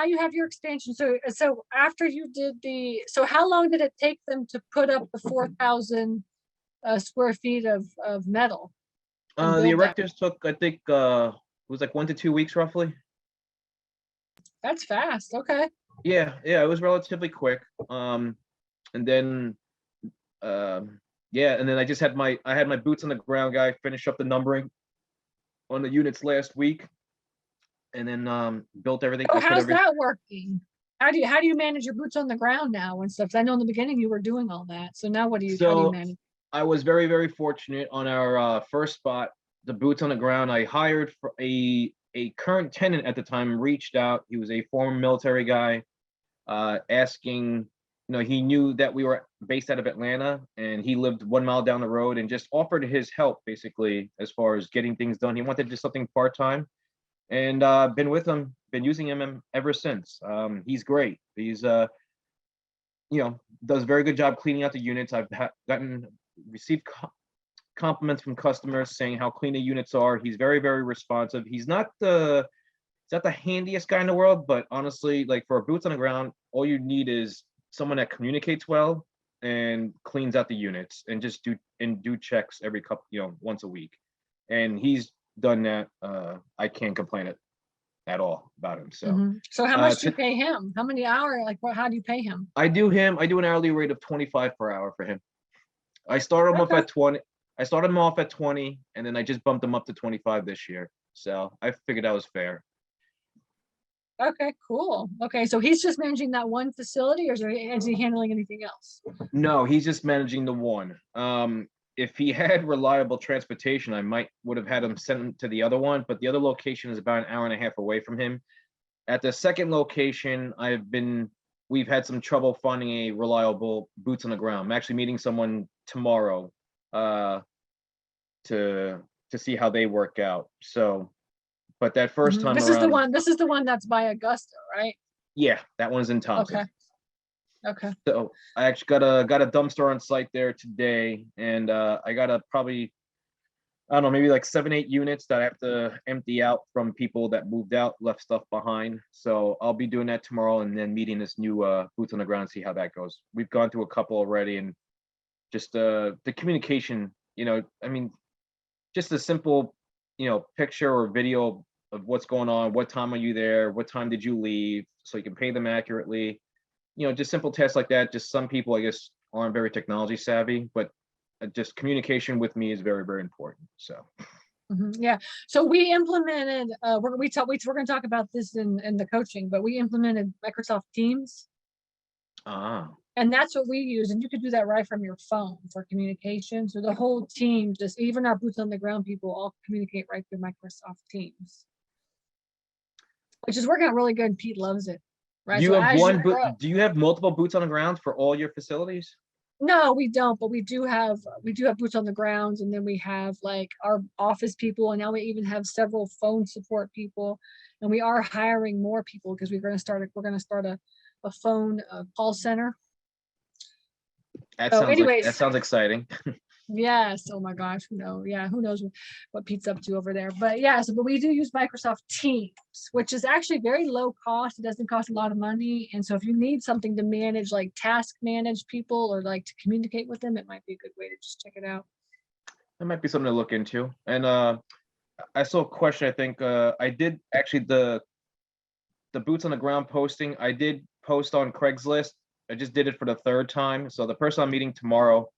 now you have your expansion. So after you did so how long did it take them to put up the 4,000 square feet of metal and The build that? erectors took, I think, it was like 1 to 2 weeks roughly. That's fast. Okay. Yeah, it was relatively quick. And then, yeah, and then I just had I had my boots on the ground guy finish up the numbering on the units last week, and then built everything. Oh, I put how's everything. that working? How do you manage your boots on the ground now and stuff? 'Cause I know in the beginning you were doing all that. So now how do you So manage? I was very, very fortunate on our first spot, the boots on the ground. I hired for a current tenant at the time reached out. He was a former military guy, asking, he knew that we were based out of Atlanta and he lived 1 mile down the road, and just offered his help basically as far as getting things done. He wanted to do something part-time, and been using him ever since. He's great. He's does a very good job cleaning out the units. I've received compliments from customers saying how clean the units are. He's very, very responsive. He's not the handiest guy in the world, but honestly, like for boots on the ground, all you need is someone that communicates well and cleans out the units and just do checks every couple, once a week. And he's done that. I can't complain at all about him. So, So how much do you pay him? How many hours? Like, how do you pay him? I do an hourly rate of 25 per hour for him. I started him off at 20. I started him off at 20, and then I just bumped him up to 25 this year. So I figured that was fair. Okay, cool. Okay, so he's just managing that one facility, or is he handling anything else? No, he's just managing the one. If he had reliable transportation, I would have had him send him to the other one, but the other location is about an hour and a half away from him. At the second location, we've had some trouble finding a reliable boots on the ground. I'm actually meeting someone tomorrow to see how they work out. So, but that first time this around, is the one that's by Augusta, right? yeah, that one's in Thompson. Okay. So I actually got a dumpster on site there today, and I got probably, I don't know, maybe like 7-8 units that I have to empty out from people that moved out, left stuff behind. So I'll be doing that tomorrow, and then meeting this new boots on the ground, see how that goes. We've gone through a couple already, and just the communication, I mean, just a simple, picture or video of what's going on, what time are you there, what time did you leave, so you can pay them accurately. Just simple tests like that. Just some people, I guess, aren't very technology savvy, but just communication with me is very, very important. So. Yeah. So we implemented. We're going to talk about this in the coaching, but we implemented Microsoft Teams. And that's what we use, and you could do that right from your phone for communication. So the whole team, just even our boots on the ground people, all communicate right through Microsoft Teams, which is working out really good. Pete loves it. Right. Do you have multiple boots on the ground for all your facilities? No, we don't, but we do have boots on the ground, and then we have like our office people, and now we even have several phone support people, and we are hiring more people because we're going to start a phone call center. That sounds exciting. Yes. Oh my gosh. Who knows what Pete's up to over there. But yeah, but we do use Microsoft Teams, which is actually very low cost. It doesn't cost a lot of money. And so if you need something to manage, like task manage people or like to communicate with them, it might be a good way to just check it out. That might be something to look into. And I saw a question. I think I did actually the boots on the ground posting. I did post on Craigslist. I just did it for the third time. So the person I'm meeting tomorrow,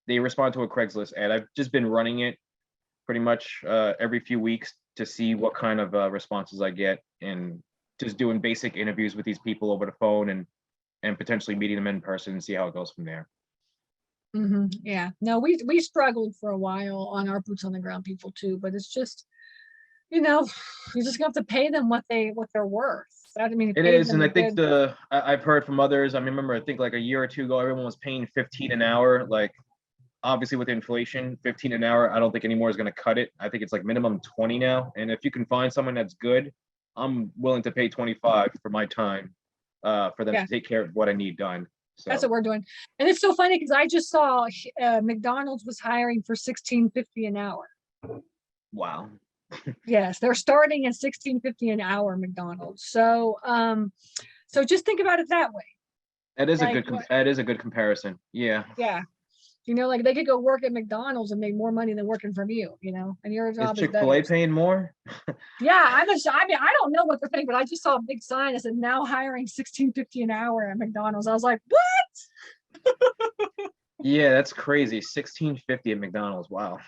they respond to a Craigslist ad. I've just been running it pretty much every few weeks to see what kind of responses I get, and just doing basic interviews with these people over the phone and potentially meeting them in person and see how it goes from there. Yeah, no, we struggled for a while on our boots on the ground people too, but it's just, you're just gonna have to pay them what they're worth. I mean, it is, and I think I've heard from others. I remember, I think like a year or two ago, everyone was paying $15 an hour. Like, obviously with inflation, $15 an hour, I don't think anymore is going to cut it. I think it's like minimum 20 now. And if you can find someone that's good, I'm willing to pay 25 for my time for them to take care of what I need done. So that's what we're doing. And it's so funny because I just saw McDonald's was hiring for $16.50 an hour. Wow. Yes, they're starting at $16.50 an hour, McDonald's. So, so just think about it that way. That is a Like, good comparison. Yeah. yeah, like they could go work at McDonald's and make more money than working from you, and your Is job is Chick-fil-A better. paying more? Yeah, I mean, I don't know what they're paying, but I just saw a big sign that said now hiring $16.50 an hour at McDonald's. I was like, what? Yeah, that's crazy. $16.50 at McDonald's. Wow.